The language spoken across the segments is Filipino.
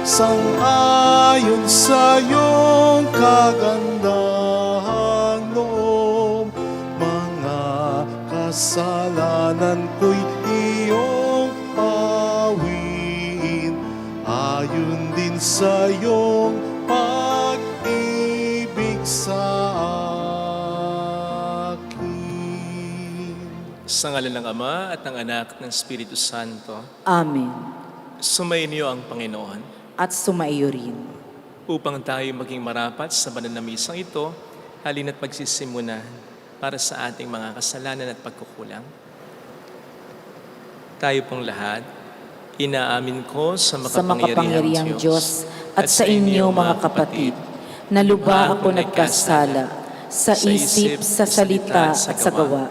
Sang-ayon sa iyong kagandahang loob, mga kasalanan ko'y iyong pawiin, ayon din sa iyong pag-ibig sa akin. Sa ngalan ng Ama at ng Anak at ng Espiritu Santo. Amen. Sumainyo ang Panginoon. At sumaiyo rin. Upang tayo maging marapat sa banal na misang ito, halina't magsisimuna para sa ating mga kasalanan at pagkukulang. Tayo pong lahat, inaamin ko sa makapangyarihang Diyos at sa inyo mga kapatid, na lubha ako nagkasala sa isip, sa salita at sa gawa,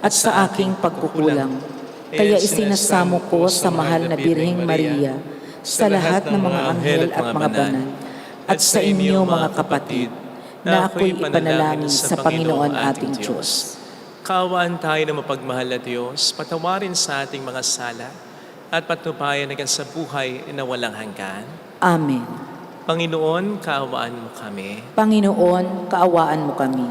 at sa aking pagkukulang. Kaya isinasamo ko sa mahal na Birheng Maria, sa lahat ng mga anghel at mga banal, at sa inyo mga kapatid, na ako'y ipanalangin sa Panginoon ating Diyos. Kaawaan tayo na mapagmahal na Diyos, patawarin sa ating mga sala, at patnubayan hanggang sa buhay na walang hanggan. Amen. Panginoon, kaawaan mo kami. Panginoon, kaawaan mo kami.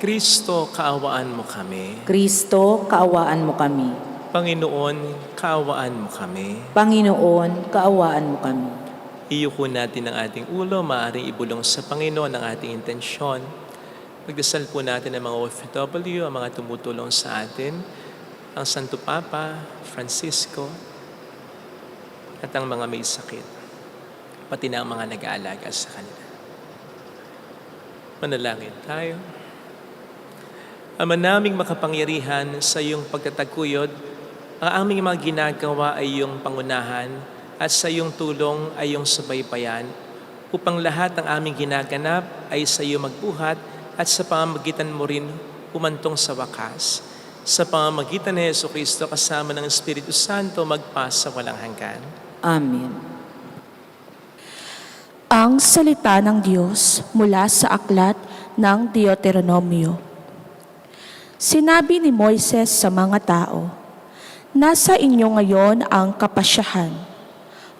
Kristo, kaawaan mo kami. Kristo, kaawaan mo kami. Panginoon, kaawaan mo kami. Panginoon, kaawaan mo kami. Iyuko natin ang ating ulo, maaaring ibulong sa Panginoon ang ating intensyon. Pagdasal po natin ang mga OFW, ang mga tumutulong sa atin, ang Santo Papa, Francisco, at ang mga may sakit, pati na ang mga nag-aalaga sa kanila. Manalangin tayo. Ama naming makapangyarihan, sa iyong pagtataguyod, ang aming mga ginagawa ay iyong pangunahan at sa iyong tulong ay iyong subaybayan upang lahat ng aming ginaganap ay sa iyo magbuhat at sa pamamagitan mo rin umantong sa wakas. Sa pamamagitan ni Jesucristo kasama ng Espiritu Santo magpasa walang hanggan. Amen. Ang salita ng Diyos mula sa aklat ng Deuteronomio. Sinabi ni Moises sa mga tao, "Nasa inyo ngayon ang kapasyahan.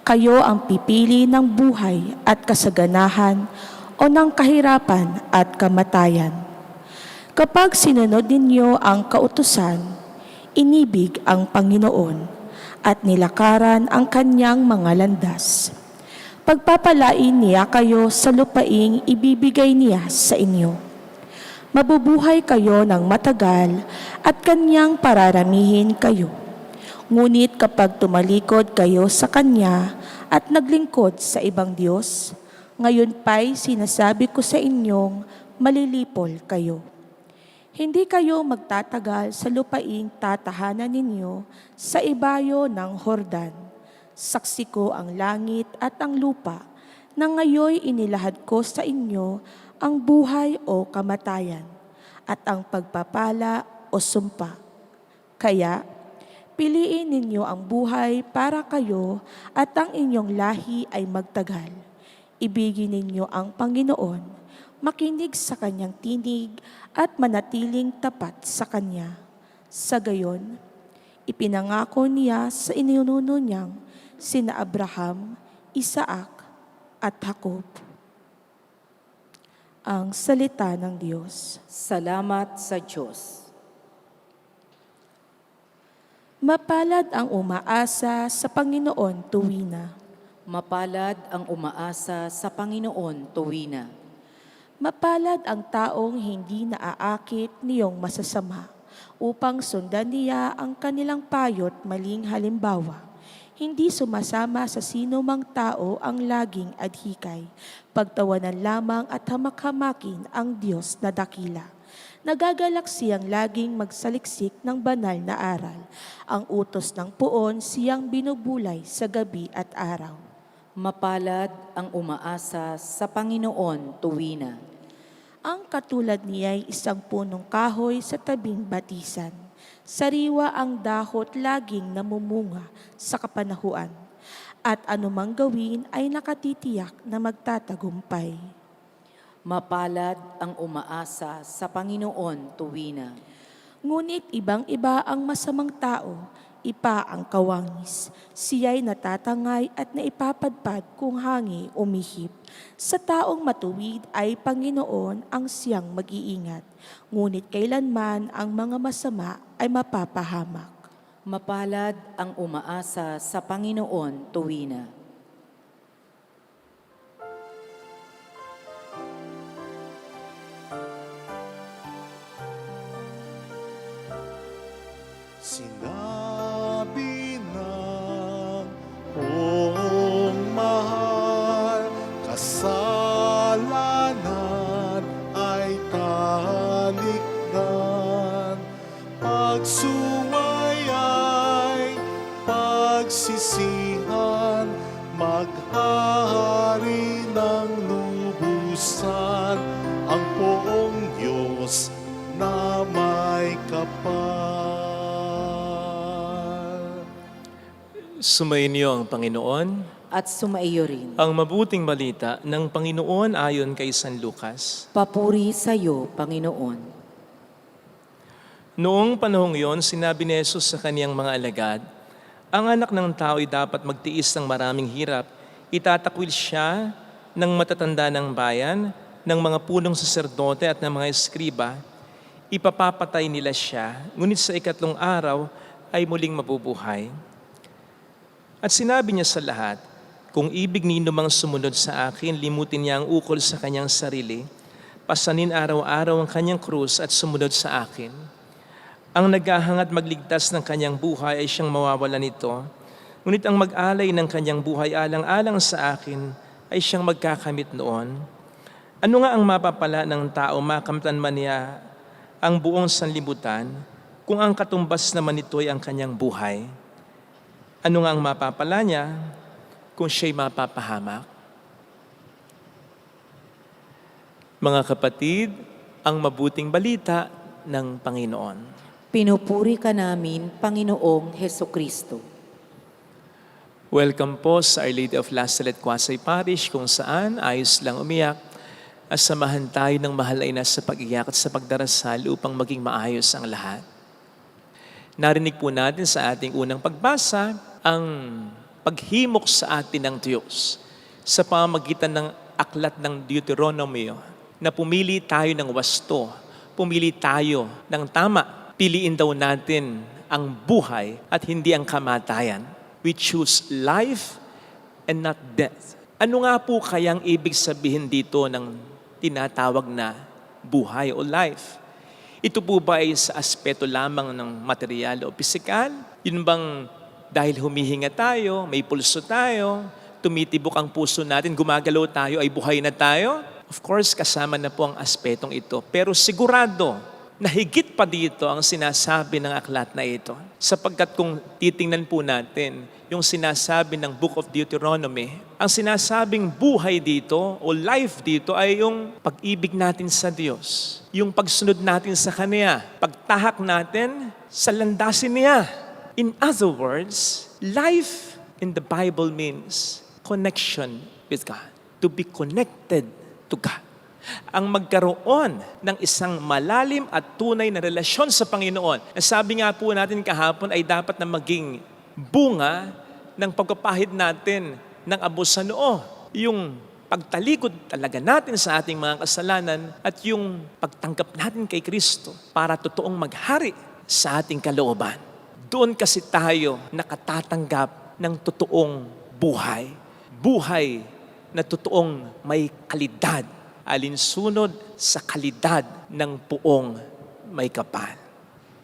Kayo ang pipili ng buhay at kasaganahan o ng kahirapan at kamatayan. Kapag sinunod ninyo ang kautusan, inibig ang Panginoon at nilakaran ang kanyang mga landas. Pagpapalain niya kayo sa lupaing ibibigay niya sa inyo. Mabubuhay kayo ng matagal at kanyang pararamihin kayo. Ngunit kapag tumalikod kayo sa Kanya at naglingkod sa ibang Diyos, ngayon pa'y sinasabi ko sa inyong malilipol kayo. Hindi kayo magtatagal sa lupaing tatahanan ninyo sa ibayo ng Hordan. Saksi ko ang langit at ang lupa na ngayoy inilahad ko sa inyo ang buhay o kamatayan at ang pagpapala o sumpa. Kaya, piliin ninyo ang buhay para kayo at ang inyong lahi ay magtagal. Ibigin ninyo ang Panginoon, makinig sa kanyang tinig at manatiling tapat sa kanya. Sa gayon, ipinangako niya sa ininuno niyang sina Abraham, Isaac at Jacob." Ang salita ng Diyos. Salamat sa Diyos. Mapalad ang umaasa sa Panginoon tuwina. Mapalad ang umaasa sa Panginoon tuwina. Mapalad ang taong hindi naaakit niyong masasama upang sundan niya ang kanilang payo't maling halimbawa. Hindi sumasama sa sino mang tao ang laging adhikay. Pagtawanan lamang at hamak-hamakin ang Diyos na dakila. Nagagalak siyang laging magsaliksik ng banal na aral. Ang utos ng puon siyang binubulay sa gabi at araw. Mapalad ang umaasa sa Panginoon tuwina. Ang katulad niya ay isang punong kahoy sa tabing batisan. Sariwa ang dahot laging namumunga sa kapanahuan. At anumang gawin ay nakatitiyak na magtatagumpay. Mapalad ang umaasa sa Panginoon tuwina. Ngunit ibang-iba ang masamang tao, ipa ang kawangis. Siya'y natatangay at naipapadpad kung hangi umihip. Sa taong matuwid ay Panginoon ang siyang mag-iingat. Ngunit kailanman ang mga masama ay mapapahamak. Mapalad ang umaasa sa Panginoon tuwina. Sinabi ng poong mahal, kasalanan ay talikdan. Pagsuway ay pagsisihan, maghahari ng lubusan ang poong Diyos na may kapal. Sumainyo ang Panginoon. At sumaiyo rin. Ang mabuting balita ng Panginoon ayon kay San Lucas. Papuri sa iyo, Panginoon. Noong panahong iyon, sinabi ni Jesus sa kaniyang mga alagad, ang anak ng tao ay dapat magtiis ng maraming hirap. Itatakwil siya ng matatanda ng bayan, ng mga punong saserdote at ng mga eskriba. Ipapapatay nila siya, ngunit sa ikatlong araw ay muling mabubuhay. At sinabi niya sa lahat, kung ibig ninyo mang sumunod sa akin, limutin niya ang ukol sa kanyang sarili, pasanin araw-araw ang kanyang krus at sumunod sa akin. Ang naghahangad magligtas ng kanyang buhay ay siyang mawawalan nito, ngunit ang mag-alay ng kanyang buhay alang-alang sa akin ay siyang magkakamit noon. Ano nga ang mapapala ng tao makamtan man niya ang buong sanlibutan kung ang katumbas naman nito ay ang kanyang buhay? Ano nga ang mapapala niya kung siya'y mapapahamak? Mga kapatid, ang mabuting balita ng Panginoon. Pinupuri ka namin, Panginoong Hesukristo. Welcome po sa Our Lady of Lazaret, Quasay Parish, kung saan ayos lang umiyak at samahan tayo ng mahal na ina sa pag-iyak at sa pagdarasal upang maging maayos ang lahat. Narinig po natin sa ating unang pagbasa ang paghimok sa atin ng Diyos sa pamamagitan ng aklat ng Deuteronomio na pumili tayo ng wasto, pumili tayo ng tama. Piliin daw natin ang buhay at hindi ang kamatayan. We choose life and not death. Ano nga po kayang ibig sabihin dito ng tinatawag na buhay o life? Ito po ba ay sa aspeto lamang ng material o pisikal? Yun bang dahil humihinga tayo, may pulso tayo, tumitibok ang puso natin, gumagalaw tayo, ay buhay na tayo? Of course, kasama na po ang aspetong ito. Pero sigurado na higit pa dito ang sinasabi ng aklat na ito. Sapagkat kung titingnan po natin yung sinasabi ng Book of Deuteronomy, ang sinasabing buhay dito o life dito ay yung pag-ibig natin sa Diyos. Yung pagsunod natin sa Kanya, pagtahak natin sa landasin niya. In other words, life in the Bible means connection with God. To be connected to God. Ang magkaroon ng isang malalim at tunay na relasyon sa Panginoon. Sabi nga po natin kahapon ay dapat na maging bunga ng pagpapahid natin ng abos sa noo. Yung pagtalikod talaga natin sa ating mga kasalanan at yung pagtanggap natin kay Kristo para totoong maghari sa ating kalooban. Doon kasi tayo nakatatanggap ng totoong buhay. buhay na totoong may kalidad, alinsunod sa kalidad ng puong may kapal.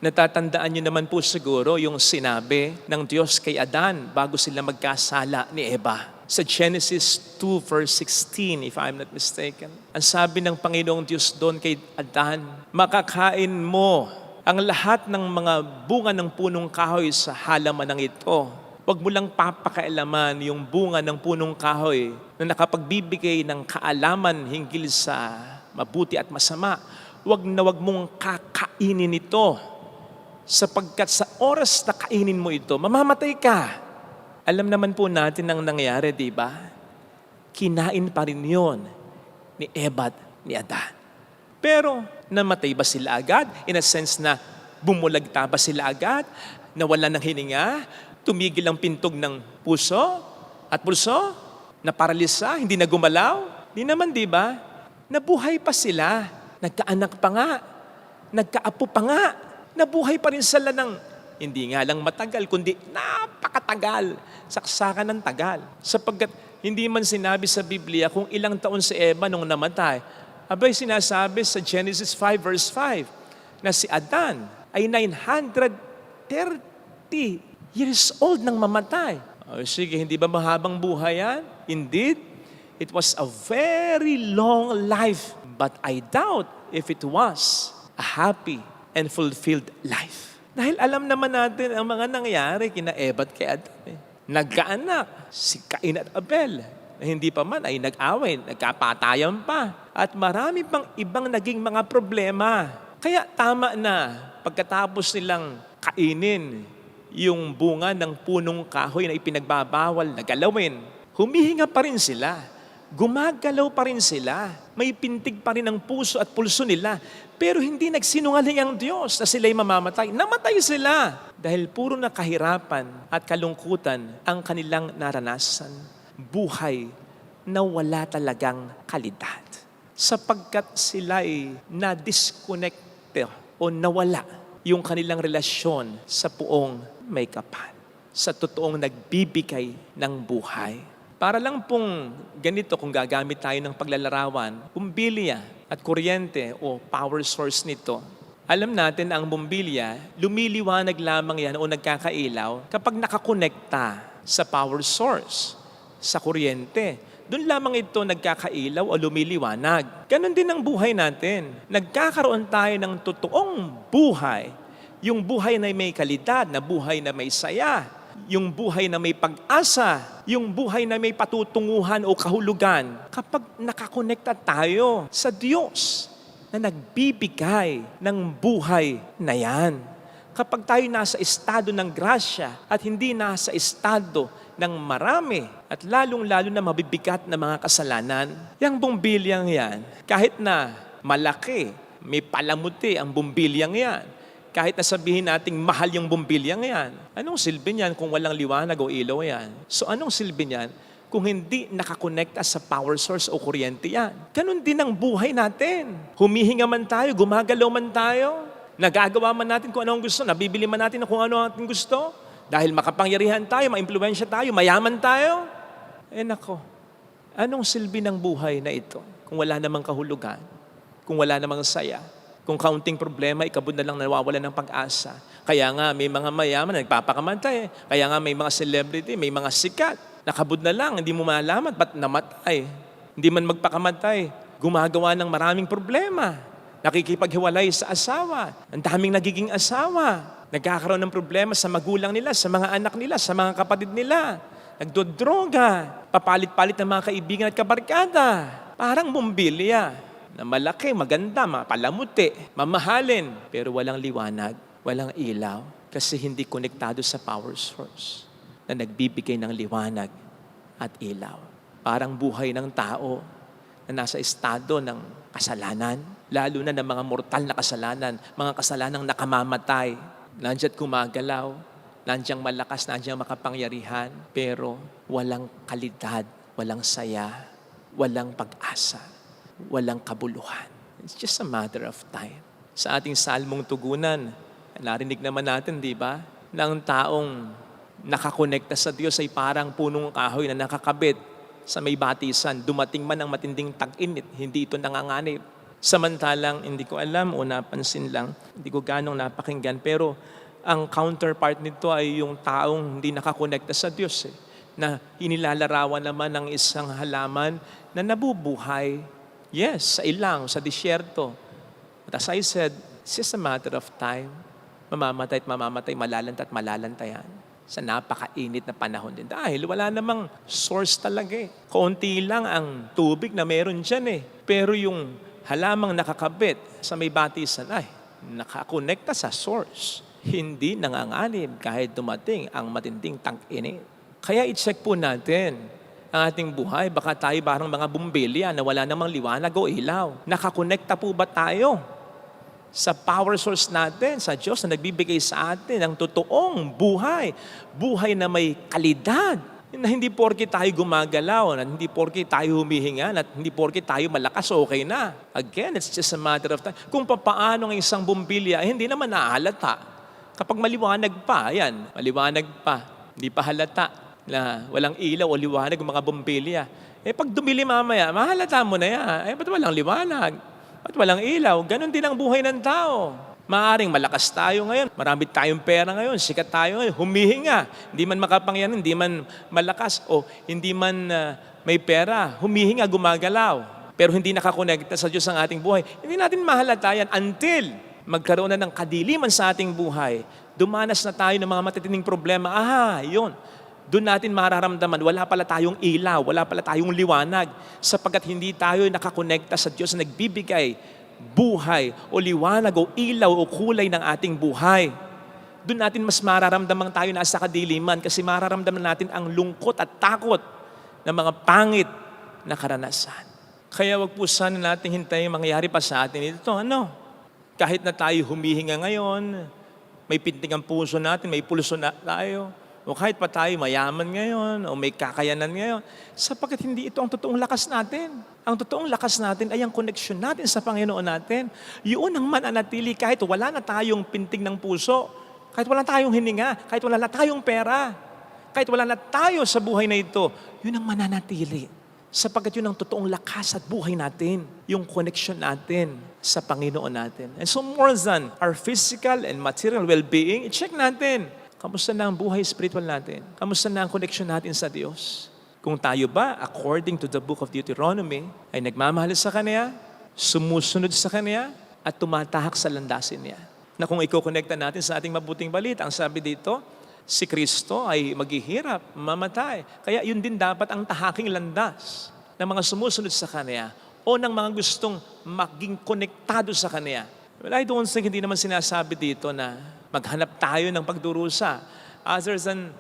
Natatandaan niyo naman po siguro yung sinabi ng Diyos kay Adan bago sila magkasala ni Eva. Sa Genesis 2 verse 16, if I'm not mistaken. Ang sabi ng Panginoong Diyos doon kay Adan, makakain mo ang lahat ng mga bunga ng punong kahoy sa halaman ng ito. Huwag mo lang papakailaman yung bunga ng punong kahoy na nakapagbibigay ng kaalaman hinggil sa mabuti at masama. Huwag na huwag mong kakainin ito. Sapagkat sa oras na kainin mo ito, mamamatay ka. Alam naman po natin ang nangyari, di ba? Kinain pa rin yun ni Eva at ni Adan. Pero namatay ba sila agad? In a sense na bumulagta ba sila agad? Nawala ng hininga? Tumigil ang pintog ng puso at pulso? Naparalisa? Hindi na gumalaw? Di naman, di ba? Nabuhay pa sila. Nagkaanak pa nga. Nagkaapo pa nga. Nabuhay pa rin sila ng hindi nga lang matagal, kundi napakatagal. Saksakan ng tagal. Sapagkat hindi man sinabi sa Biblia kung ilang taon si Eva nung namatay. Abay sinasabi sa Genesis 5 verse 5 na si Adan ay 930 years old nang mamatay. O sige, hindi ba mahabang buhay yan? Indeed, it was a very long life. But I doubt if it was a happy and fulfilled life. Dahil alam naman natin ang mga nangyari kina Eva at kay Adan. Nagkaanak, si Cain at Abel. Na hindi pa man ay nag-away, nagkapatayan pa. At marami pang ibang naging mga problema. Kaya tama na pagkatapos nilang kainin yung bunga ng punong kahoy na ipinagbabawal na galawin, humihinga pa rin sila. Gumagalaw pa rin sila. May pintig pa rin ang puso at pulso nila. Pero hindi nagsinungaling ang Diyos na sila'y mamamatay. Namatay sila. Dahil puro na kahirapan at kalungkutan ang kanilang naranasan. Buhay na wala talagang kalidad. Sapagkat sila'y na-disconnect o nawala yung kanilang relasyon sa puong may kapal. Sa totoong nagbibigay ng buhay. Para lang pong ganito kung gagamit tayo ng paglalarawan, bumbilya at kuryente o power source nito. Alam natin na ang bumbilya, lumiliwanag lamang yan o nagkakailaw kapag nakakonekta sa power source, sa kuryente. Doon lamang ito nagkakailaw o lumiliwanag. Ganon din ang buhay natin. Nagkakaroon tayo ng totoong buhay. Yung buhay na may kalidad, na buhay na may saya. Yung buhay na may pag-asa, yung buhay na may patutunguhan o kahulugan, kapag nakakonekta tayo sa Diyos na nagbibigay ng buhay na yan. Kapag tayo nasa estado ng grasya at hindi nasa estado ng marami at lalong-lalo na mabibigat na mga kasalanan, yung bumbilyang yan, kahit na malaki, may palamuti ang bumbilyang yan, kahit na sabihin nating mahal yung bumbilyang yan, anong silbi niyan kung walang liwanag o ilaw yan? So anong silbi niyan kung hindi nakakonekta sa power source o kuryente yan? Ganon din ang buhay natin. Humihinga man tayo, gumagalaw man tayo, nagagawa man natin kung anong gusto, nabibili man natin kung ano ang ating gusto, dahil makapangyarihan tayo, maimpluwensya tayo, mayaman tayo. Nako, anong silbi ng buhay na ito kung wala namang kahulugan, kung wala namang saya? Kung kaunting problema, ikabod na lang nawawala ng pag-asa. Kaya nga may mga mayaman na nagpapakamatay. Kaya nga may mga celebrity, may mga sikat. Nakabod na lang, hindi mo malaman, ba't namatay? Hindi man magpakamatay, gumagawa ng maraming problema. Nakikipaghiwalay sa asawa. Ang daming nagiging asawa. Nagkakaroon ng problema sa magulang nila, sa mga anak nila, sa mga kapatid nila. Nagdodroga. Papalit-palit ng mga kaibigan at kabarkada. Parang bumbilya na malaki, maganda, mapalamuti, mamahalin, pero walang liwanag, walang ilaw, kasi hindi konektado sa power source na nagbibigay ng liwanag at ilaw. Parang buhay ng tao na nasa estado ng kasalanan, lalo na ng mga mortal na kasalanan, mga kasalanang nakamamatay, nandiya't kumagalaw, nandiyan malakas, nandiyan makapangyarihan, pero walang kalidad, walang saya, walang pag-asa. Walang kabuluhan. It's just a matter of time. Sa ating salmong tugunan, narinig naman natin, di ba? Na ang taong nakakonekta sa Diyos ay parang punong kahoy na nakakabit sa may batisan, dumating man ang matinding tag-init, hindi ito nanganganib. Samantalang, hindi ko alam o napansin lang, hindi ko ganong napakinggan, pero ang counterpart nito ay yung taong hindi nakakonekta sa Diyos, na inilalarawan naman ng isang halaman na nabubuhay, yes, sa ilang, sa disyerto. But as I said, it's just a matter of time. Mamamatay at mamamatay, malalanta at malalantayan sa napakainit na panahon din. Dahil wala namang source talaga Konti lang ang tubig na meron dyan Pero yung halamang nakakabit sa may batisan ay nakakonekta sa source. Hindi nanganganib kahit dumating ang matinding tag-init. Kaya i-check po natin ang ating buhay. Baka tayo parang mga bumbilya na wala namang liwanag o ilaw. Nakakonekta po ba tayo sa power source natin, sa Diyos na nagbibigay sa atin ng totoong buhay. Buhay na may kalidad. Na hindi porke tayo gumagalaw, na hindi porke tayo humihinga, at hindi porke tayo malakas, okay na. Again, it's just a matter of time. Kung papaano ng isang bumbilya, hindi naman nahalata. Kapag maliwanag pa, yan, maliwanag pa, hindi pa halata na walang ilaw o liwanag ng mga bumbilya. Pag dumili mamaya, mahalata mo na yan. Ba't walang liwanag? Ba't walang ilaw? Ganon din ang buhay ng tao. Maaring malakas tayo ngayon, marami tayong pera ngayon, sikat tayo ngayon, humihinga. Hindi man makapangyarihan, hindi man malakas, o hindi man may pera, humihinga, gumagalaw. Pero hindi nakakonekta sa Diyos ang ating buhay. Hindi natin mahalata yan until magkaroon na ng kadiliman sa ating buhay. Dumanas na tayo ng mga matitinding problema. Yun. Doon natin mararamdaman, wala pala tayong ilaw, wala pala tayong liwanag, sapagkat hindi tayo nakakonekta sa Diyos na nagbibigay buhay o liwanag o ilaw o kulay ng ating buhay. Doon natin mas mararamdaman tayo nasa kadiliman kasi mararamdaman natin ang lungkot at takot ng mga pangit na karanasan. Kaya wag po sana natin hintayin mangyari pa sa atin ito. Kahit na tayo humihinga ngayon, may pinting ang puso natin, may pulso na tayo, o kahit pa tayo mayaman ngayon, o may kakayanan ngayon, sapagkat hindi ito ang totoong lakas natin. Ang totoong lakas natin ay ang connection natin sa Panginoon natin. Yun ang mananatili kahit wala na tayong pintig ng puso, kahit wala tayong hininga, kahit wala na tayong pera, kahit wala na tayo sa buhay na ito, yun ang mananatili. Sapagkat yun ang totoong lakas at buhay natin, yung connection natin sa Panginoon natin. And so more than our physical and material well-being, i-check natin. Kamusta na ang buhay spiritual natin? Kamusta na ang connection natin sa Diyos? Kung tayo ba, according to the book of Deuteronomy, ay nagmamahal sa Kanya, sumusunod sa Kanya, at tumatahak sa landasin niya. Na kung i-connecta natin sa ating mabuting balita, ang sabi dito, si Kristo ay maghihirap, mamatay. Kaya yun din dapat ang tahaking landas ng mga sumusunod sa Kanya o ng mga gustong maging konektado sa Kanya. Well, I don't think hindi naman sinasabi dito na maghanap tayo ng pagdurusa. Other than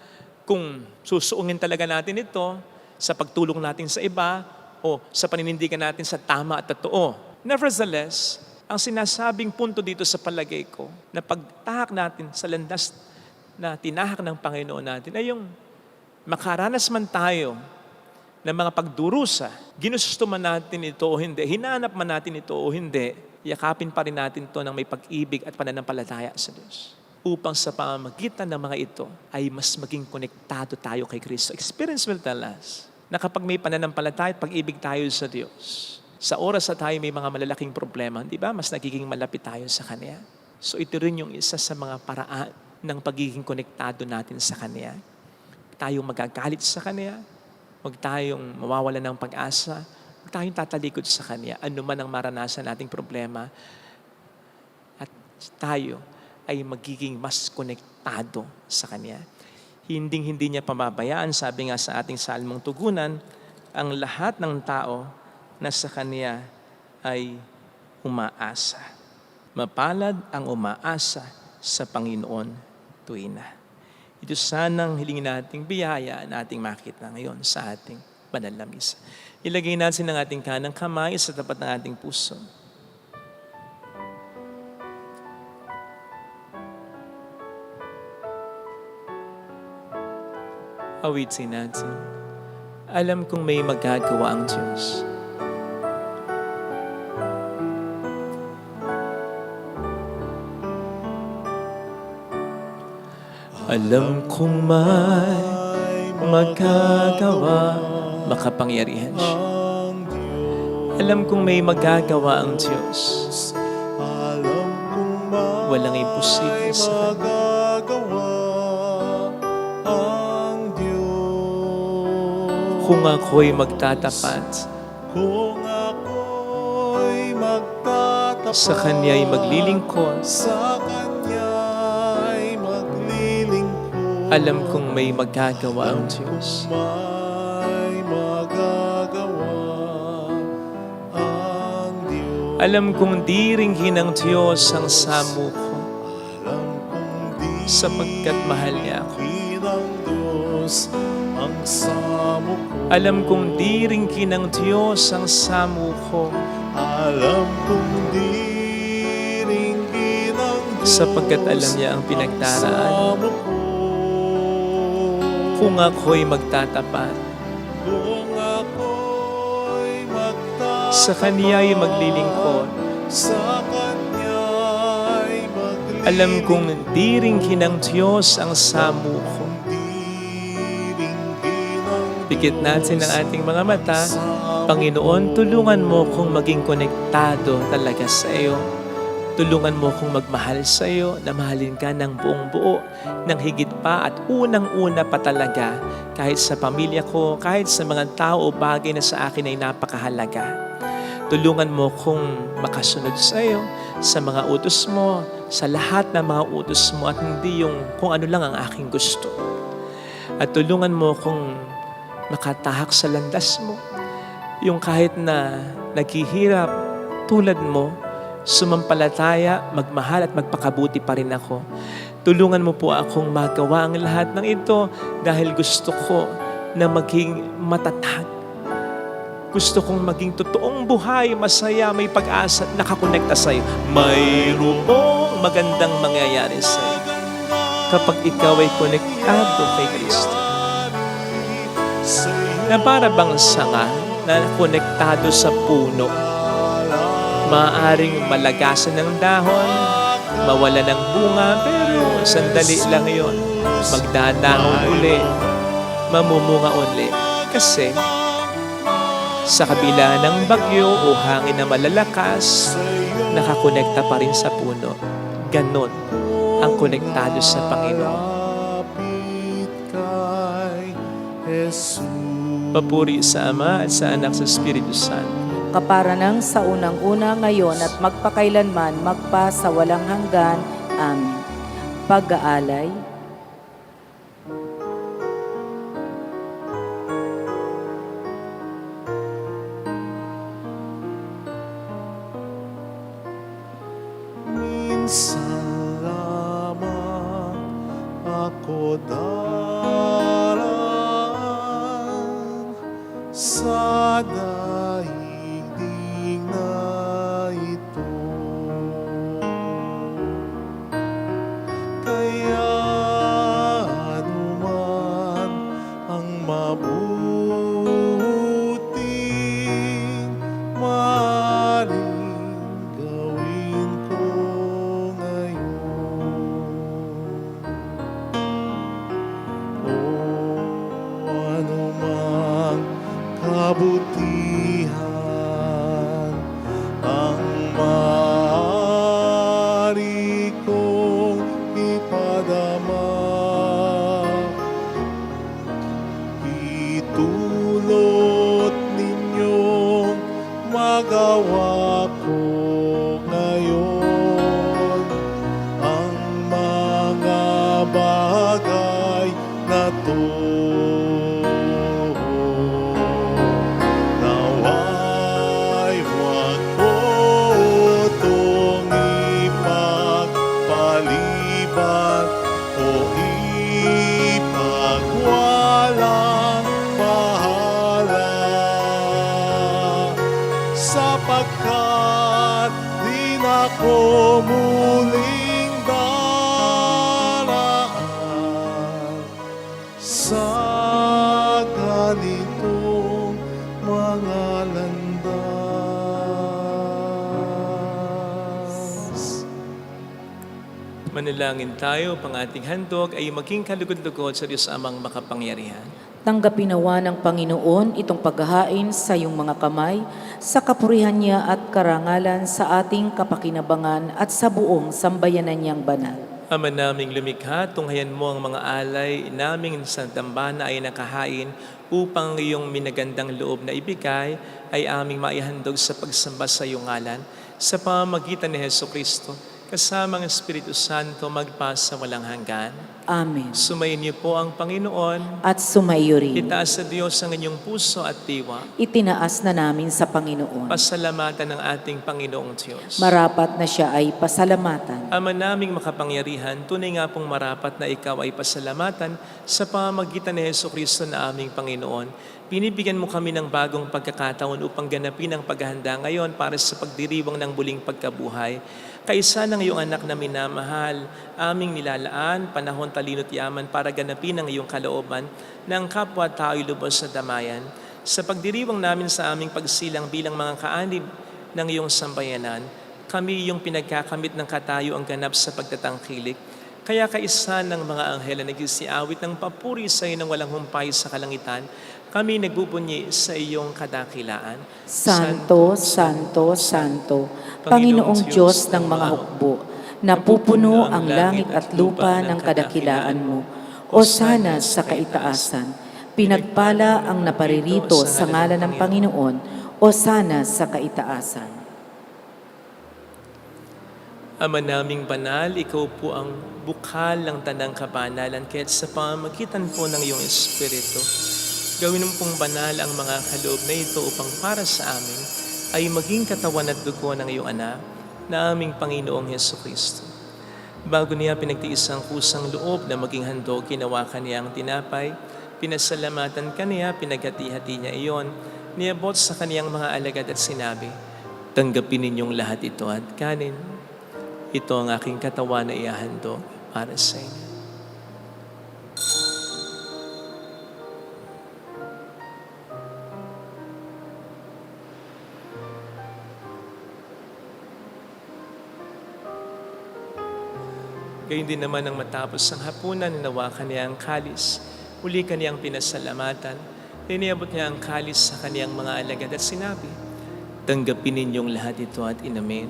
kung susuungin talaga natin ito sa pagtulong natin sa iba o sa paninindigan natin sa tama at totoo. Nevertheless, ang sinasabing punto dito sa palagay ko na pagtahak natin sa landas na tinahak ng Panginoon natin ay yung makaranas man tayo ng mga pagdurusa, ginusto man natin ito o hindi, hinanap man natin ito o hindi, yakapin pa rin natin ito ng may pag-ibig at pananampalataya sa Diyos. Upang sa pamamagitan ng mga ito ay mas maging konektado tayo kay Kristo. Experience will tell us na kapag may pananampalataya at pag-ibig tayo sa Diyos, sa oras na tayo may mga malalaking problema, di ba, mas nagiging malapit tayo sa Kanya. So ito rin yung isa sa mga paraan ng pagiging konektado natin sa Kanya. Tayong magagalit sa Kanya, huwag tayong mawawala ng pag-asa, huwag tayong tatalikod sa Kanya, ano man ang maranasan nating problema, at tayo ay magiging mas konektado sa Kanya. Hinding-hindi niya pamabayaan, sabi nga sa ating salmong tugunan, ang lahat ng tao na sa Kanya ay umaasa. Mapalad ang umaasa sa Panginoon tuwina. Ito sanang hilingin nating biyaya na ating makita ngayon sa ating banal na misa. Ilagay natin ang ating kanang kamay sa tapat ng ating puso. Awitin natin. Alam kong may magagawa ang Diyos. Alam kong may magagawa makapangyarihan siya. ang Diyos. Alam kong may magagawa ang Diyos. Alam kong Walang imposible sa Kanya. magagawa ang Diyos. Kung ako'y magtatapat, Kung ako'y magtatapat sa Kanya'y maglilingkod, sa Kanya'y maglilingkod, alam kong may magagawa ang Diyos. may magagawa ang Diyos. Alam kong diringgin ng Diyos ang samo ko, Alam kong di sapagkat mahal niya ako. ng Diyos ang samo ko. Alam kong diringgin ng Diyos ang samo ko, Alam kong di ringgin ang Diyos sapagkat alam niya ang pinagdaraan. samo ko. Kung ako'y magtatapat, Kung ako'y magtatapat sa Kaniya'y maglilingkod, sa Kanya'y maglilingkod, alam kong diringgin ng Diyos ang samo ko. Pikit natin ang ating mga mata. Panginoon, tulungan mo kong maging konektado talaga sa iyo. Tulungan mo kong magmahal sa iyo, na mahalin ka ng buong buo, ng higit pa at unang-una pa talaga, kahit sa pamilya ko, kahit sa mga tao o bagay na sa akin ay napakahalaga. Tulungan mo kong makasunod sa iyo, sa mga utos mo, sa lahat ng mga utos mo at hindi yung kung ano lang ang aking gusto. At tulungan mo kong makatahak sa landas mo. Yung kahit na naghihirap tulad mo, sumampalataya, magmahal at magpakabuti pa rin ako. Tulungan mo po akong magawa ang lahat ng ito dahil gusto ko na maging matatag. Gusto kong maging totoong buhay, masaya, may pag-asa, nakakonekta sa'yo. Mayroong magandang mangyayari sa'yo kapag ikaw ay konektado kay Kristo. Na para bang sanga na konektado sa puno. Maaaring malagasan ng dahon, mawala ng bunga, pero sandali lang yon. Magdadahon uli, mamumunga uli. Kasi sa kabila ng bagyo o hangin na malalakas, nakakonekta pa rin sa puno. Ganon ang konektado sa Panginoon. Papuri sa Ama at sa Anak sa Espiritu Santo. Kapara ng sa unang-una ngayon at magpakailanman, magpa sa walang hanggan. Amen. Pag-aalay. Minsan lamang ako darang sa daigdig na ito. Kaya anuman ang mabuting maaaring gawin ko ngayon. O anumang kabutihan ang maaari kong ipadama, itulot ninyong magawa ko ngayon ang mga bagay na to. Nawa'y huwag mo itong ipagpaliban o ipagwalang bahala, sapagkat di na ko muling daraan sa ganitong mga landas. Manalangin tayo, pang ating handog ay maging kalugod-lugod sa Diyos Amang makapangyarihan. Tanggapin nawa ng Panginoon itong paghahain sa iyong mga kamay, sa kapurihan niya at karangalan sa ating kapakinabangan at sa buong sambayanan niyang banal. Ama naming lumikha, tunghayan mo ang mga alay naming sa dambana ay nakahain upang iyong minagandang loob na ibigay ay aming maihandog sa pagsamba sa iyong ngalan sa pamamagitan ni Heso Kristo kasama ang Espiritu Santo magpasa walang hanggan. Amen. Sumayin niyo po ang Panginoon. At sumaiyo rin. Itaas sa Diyos ang inyong puso at diwa. Itinaas na namin sa Panginoon. Pasalamatan ng ating Panginoong Diyos. Marapat na siya ay pasalamatan. Ama naming makapangyarihan, tunay nga pong marapat na ikaw ay pasalamatan sa pamamagitan ni Heso Kristo na aming Panginoon. Binibigyan mo kami ng bagong pagkakataon upang ganapin ang paghahanda ngayon para sa pagdiriwang ng muling pagkabuhay. Kaisa ng iyong anak na minamahal, aming nilalaan, panahon, talino't yaman para ganapin ang iyong kalooban ng kapwa-tao'y lubos sa damayan. Sa pagdiriwang namin sa aming pagsilang bilang mga kaanib ng iyong sambayanan, kami iyong pinagkakamit ng katayo ang ganap sa pagtatangkilik. Kaya kaisa ng mga anghel na nagsisiawit ng papuri sa iyo ng walang humpay sa kalangitan, kami nagbubunyi sa iyong kadakilaan. Santo, Santo, Santo, Panginoong Diyos ng mga hukbo, napupuno ang langit at lupa ng kadakilaan mo. O sana sa kaitaasan, pinagpala ang naparirito sa ngalan ng Panginoon, o sana sa kaitaasan. Ama naming banal, ikaw po ang bukal ng tanang kabanalan, kaya't sa pamamagitan po ng iyong Espiritu, gawin mo pong banal ang mga kaloob na ito upang para sa amin ay maging katawan at dugo ng iyong anak na aming Panginoong Heso Kristo. Bago niya pinagtiis ang kusang loob na maging handog, ginawakan niya ang tinapay, pinasalamatan kaniya, pinaghati-hati niya iyon, niabot sa kaniyang mga alagad at sinabi, tanggapin ninyong lahat ito at kanin. Ito ang aking katawan na ihahandog para sa inyo. Gayun din naman ang matapos ang hapunan, ninawakan niya ang kalis. Uli kaniyang pinasalamatan. Iniabot niya ang kalis sa kaniyang mga alagad at sinabi, tanggapin ninyong lahat ito at inamin.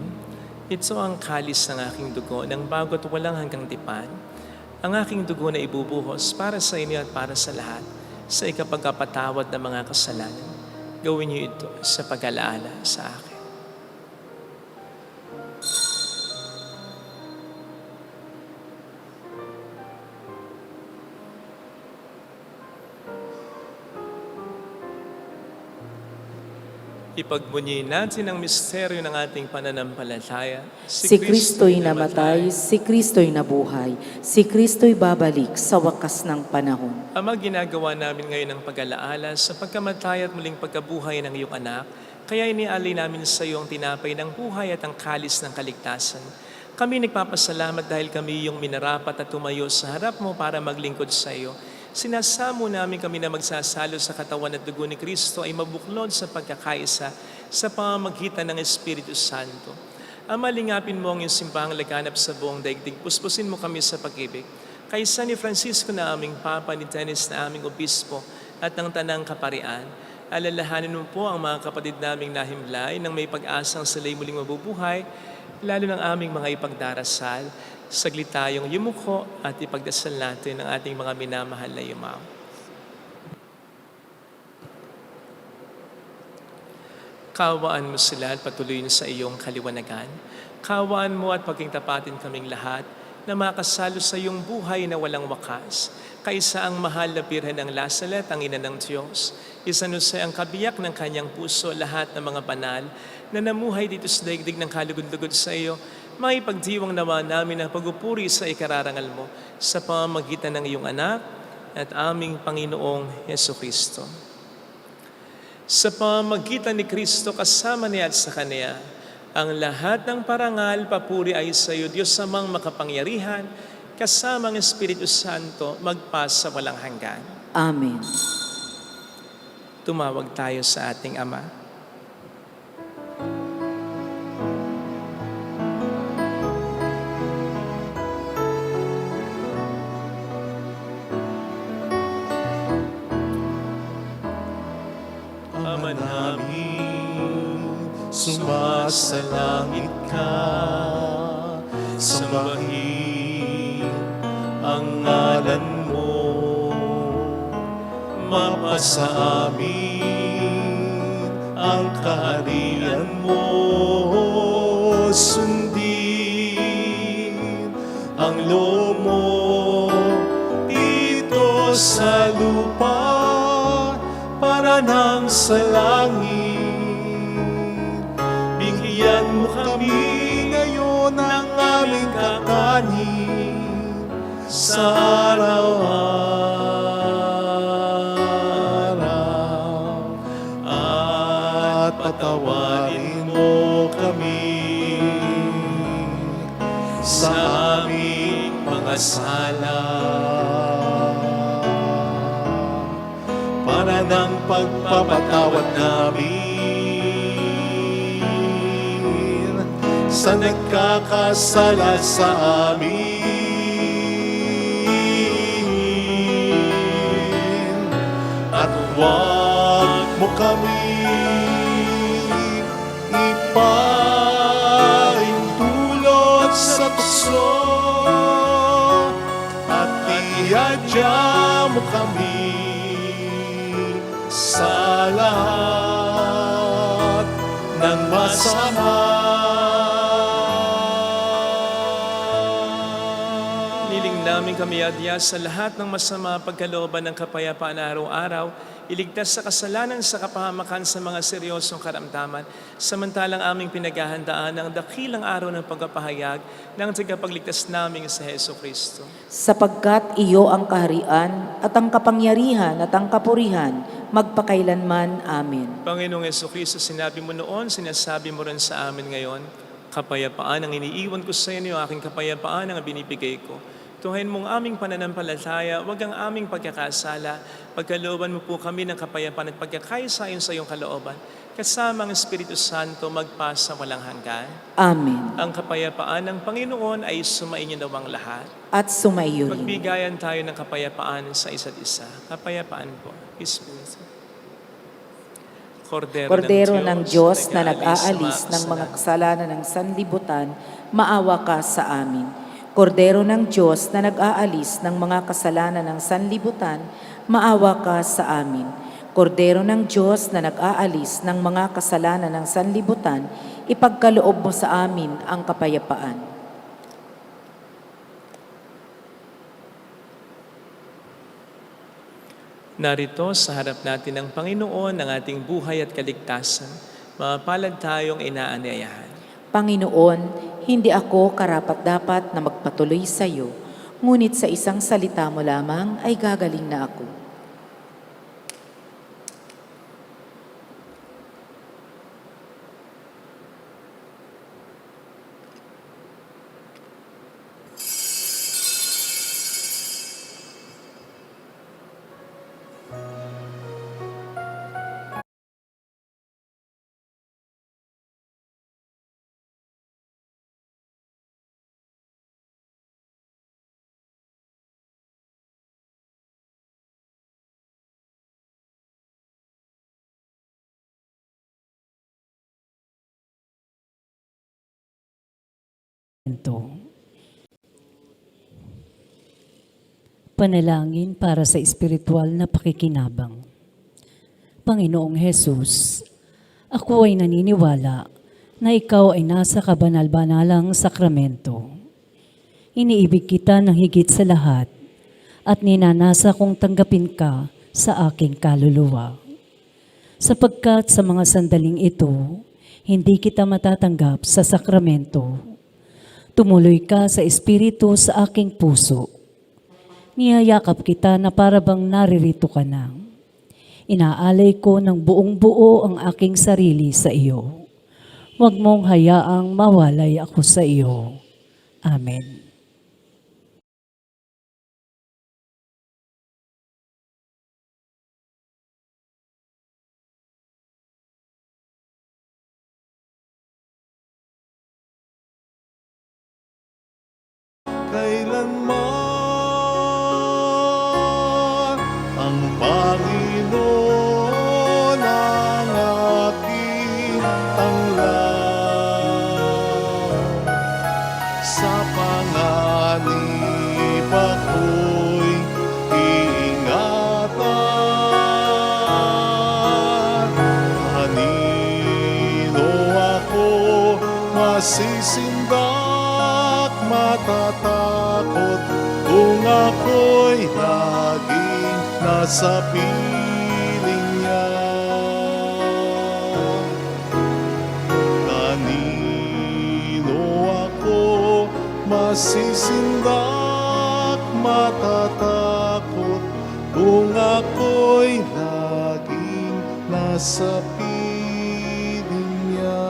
Ito ang kalis ng aking dugo ng bago't walang hanggang tipan. Ang aking dugo na ibubuhos para sa inyo at para sa lahat sa ikapagkapatawad ng mga kasalanan. Gawin niyo ito sa pag-alaala sa akin. Ipagmunyi natin ang misteryo ng ating pananampalataya. Si Kristo'y namatay, si Kristo'y nabuhay, si Kristo'y babalik sa wakas ng panahon. Ama, ginagawa namin ngayon ang pag-alaala sa pagkamatay at muling pagkabuhay ng iyong anak, kaya inialay namin sa iyo ang tinapay ng buhay at ang kalis ng kaligtasan. Kami nagpapasalamat dahil kami iyong minarapat at tumayo sa harap mo para maglingkod sa iyo. Sinasamo namin kami na magsasalo sa katawan at dugo ni Kristo ay mabuklod sa pagkakaisa sa pamamagitan ng Espiritu Santo. Ama, lingapin mo ang iyong simbahang laganap sa buong daigdig. Puspusin mo kami sa pag-ibig. Kaysa ni Francisco na aming Papa, ni Dennis na aming Obispo at ng Tanang Kaparian, alalahanin mo po ang mga kapatid naming nahimlay nang may pag-asang sila'y muling mabubuhay, lalo ng aming mga ipagdarasal. Saglit tayong yumuko at ipagdasal natin ang ating mga minamahal na yumaw. Kawaan mo sila at patuloyin sa iyong kaliwanagan. Kawaan mo at pagkingtapatin kaming lahat na makasalo sa iyong buhay na walang wakas. Kaisa ang mahal na Birhen ng Lazaret, ang ina ng Diyos. Isanusay ang kabiyak ng kanyang puso lahat ng mga banal na namuhay dito sa daigdig ng kalugod-lugod sa iyo. Maipagdiwang nawa namin ang pagupuri sa ikararangal mo sa pamamagitan ng iyong anak at aming Panginoong Yesu Kristo. Sa pamamagitan ni Kristo kasama niya at sa Kanya, ang lahat ng parangal, papuri ay sa iyo, Diyos Amang makapangyarihan, kasama ang Espiritu Santo, magpasa walang hanggan. Amen. Tumawag tayo sa ating Ama. namin, sumasalangit ka. Sambahin ang ngalan mo, mapasa amin ang kaharian mo. Sundin ang loob mo dito sa lupa para nang sa langit. Bigyan mo kami ngayon ng aming kakanin sa araw-araw, at patawarin mo kami sa aming mga sala, para ng pagpapatawad namin sa nagkakasala sa amin. At huwag mo kami ipaintulot sa tukso, at iadya mo kami sa lahat ng masama. Niling namin kami adya sa lahat ng masama pagkalooban ng kapayapaan araw-araw, iligtas sa kasalanan sa kapahamakan sa mga seryosong karamdaman, samantalang aming pinaghahandaan ang dakilang araw ng pagpapahayag ng tagapagligtas naming sa Heso Kristo. Sapagkat iyo ang kaharian at ang kapangyarihan at ang kapurihan magpakailanman. Amen. Panginoong Heso Kristo, sinabi mo noon, sinasabi mo rin sa amin ngayon, kapayapaan ang iniiwan ko sa inyo, aking kapayapaan ang binibigay ko. Tuhayin mong aming pananampalataya, wag ang aming pagkakasala. Pagkalooban mo po kami ng kapayapaan at pagkakaisa-ayon sa iyong kalooban. Kasama ang Espiritu Santo magpasa walang hanggan. Amen. Ang kapayapaan ng Panginoon ay sumainyo nawang lahat. At sumaiyo rin. Magbigayan tayo ng kapayapaan sa isa't isa. Kapayapaan po. Peace be with you. Kordero ng Diyos na nag-aalis ng mga kasalanan ng sanlibutan, maawa ka sa amin. Kordero ng Diyos na nag-aalis ng mga kasalanan ng sanlibutan, maawa ka sa amin. Kordero ng Diyos na nag-aalis ng mga kasalanan ng sanlibutan, ipagkaloob mo sa amin ang kapayapaan. Narito sa harap natin ng Panginoon ang ating buhay at kaligtasan. Mapalad tayong inaanyayahan. Panginoon, hindi ako karapat-dapat na magpatuloy sa iyo, ngunit sa isang salita mo lamang ay gagaling na ako. Panalangin para sa espiritual na pakikinabang. Panginoong Hesus, ako ay naniniwala na ikaw ay nasa kabanal-banalang sakramento. Iniibig kita ng higit sa lahat at ninanasa kong tanggapin ka sa aking kaluluwa. Sapagkat sa mga sandaling ito, hindi kita matatanggap sa sakramento. Tumuloy ka sa espiritu sa aking puso. Niyayakap kita na parabang naririto ka na. Inaalay ko ng buong buo ang aking sarili sa iyo. Huwag mong hayaang mawalay ako sa iyo. Amen. Kailanman ang Panginoon ang masisindak, matatakot kung ako'y laging nasa piling niya. Kanino ako masisindak, matatakot kung ako'y laging nasa piling niya.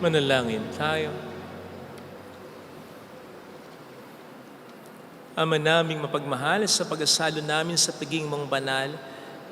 Manalangin tayo. Ama naming mapagmahal, sa pag-asalo namin sa pagiging mong banal,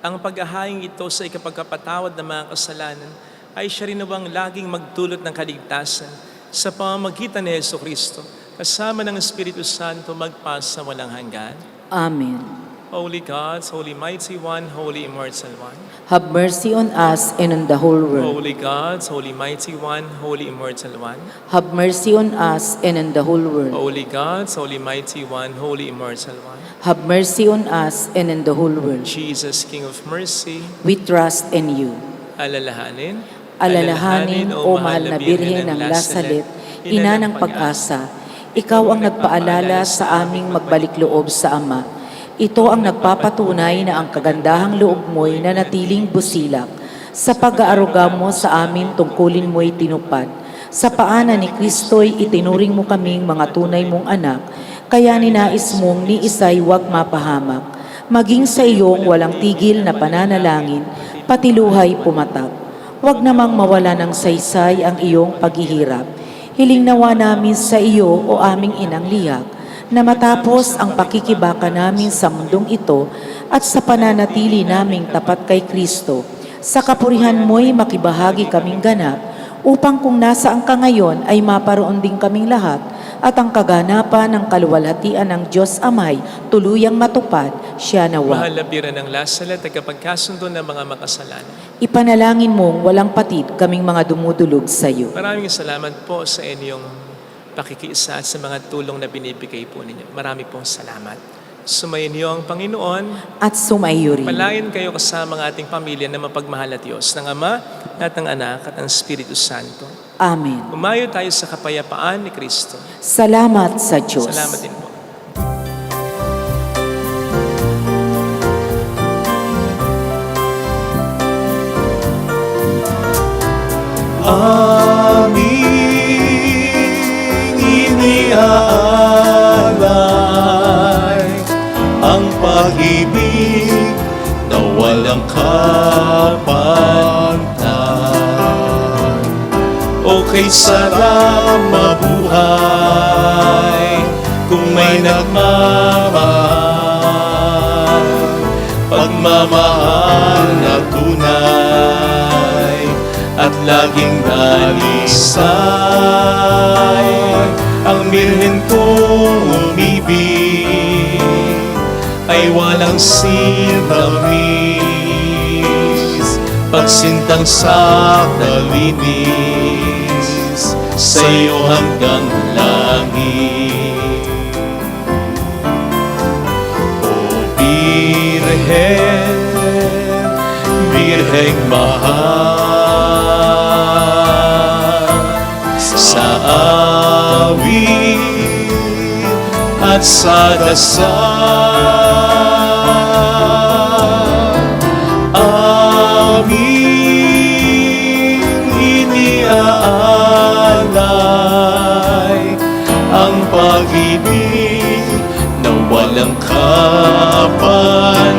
ang paghahaing ito sa ikapagkapatawad ng mga kasalanan ay siya rin nawang laging magdulot ng kaligtasan sa pamamagitan ni Jesucristo, kasama ng Espiritu Santo magpasa walang hanggan. Amen. Holy God, Holy Mighty One, Holy Immortal One. Have mercy on us and on the whole world. Holy God, Holy Mighty One, Holy Immortal One. Have mercy on us and on the whole world. Holy God, Holy Mighty One, Holy Immortal One. Have mercy on us and on the whole world. Jesus, King of Mercy, We trust in you. alalahanin, Alalahanin, O mahal na Birhen ng Lasalet, Ina ng pag-asa, Ikaw ang nagpaalala sa aming magbalik loob sa Ama. Ito ang nagpapatunay na ang kagandahang loob mo'y nanatiling busilak. Sa pag-aaruga mo sa amin, tungkulin mo'y tinupad. Sa paanan ni Kristo'y itinuring mo kaming mga tunay mong anak, kaya ninais mong ni isa'y huwag mapahamak. Maging sa iyong walang tigil na pananalangin, pati luhay pumatak. Huwag namang mawala ng saysay ang iyong paghihirap. Hiling nawa namin sa iyo o aming inang liyak, na matapos ang pakikibaka namin sa mundong ito at sa pananatili naming tapat kay Kristo, sa kapurihan mo'y makibahagi kaming ganap, upang kung nasaan ka ngayon ay maparoon din kaming lahat, at ang kaganapan ng kaluwalhatian ng Diyos Amay tuluyang matupad, siya nawa. mahal na Birhen ng Lasalet, tagapagkasundo ng mga makasalanan. Ipanalangin mong walang patid kaming mga dumudulog sa iyo. Maraming salamat po sa inyong pakikiisa at sa mga tulong na binibigay po ninyo. Marami pong salamat. Sumayin niyo ang Panginoon. At sumaiyo rin. Palayan kayo kasama ng ating pamilya na mapagmahal at Diyos, ng Ama at ng Anak at ng Espiritu Santo. Amen. Umayo tayo sa kapayapaan ni Kristo. Salamat sa Diyos. Salamat din po. Aming iniaalay ang pag-ibig na walang kapantay. O kay sarap mabuhay kung may nagmamahal, pagmamahal na tunay at laging dalisay. Ang Birhen kong umibig ay walang sintamis, pagsintang sa dalinis sa iyo hanggang langit. O Birhen, Birheng mahal, sa awit at sa dasal, aming iniaalay ang pag-ibig na walang kapantay.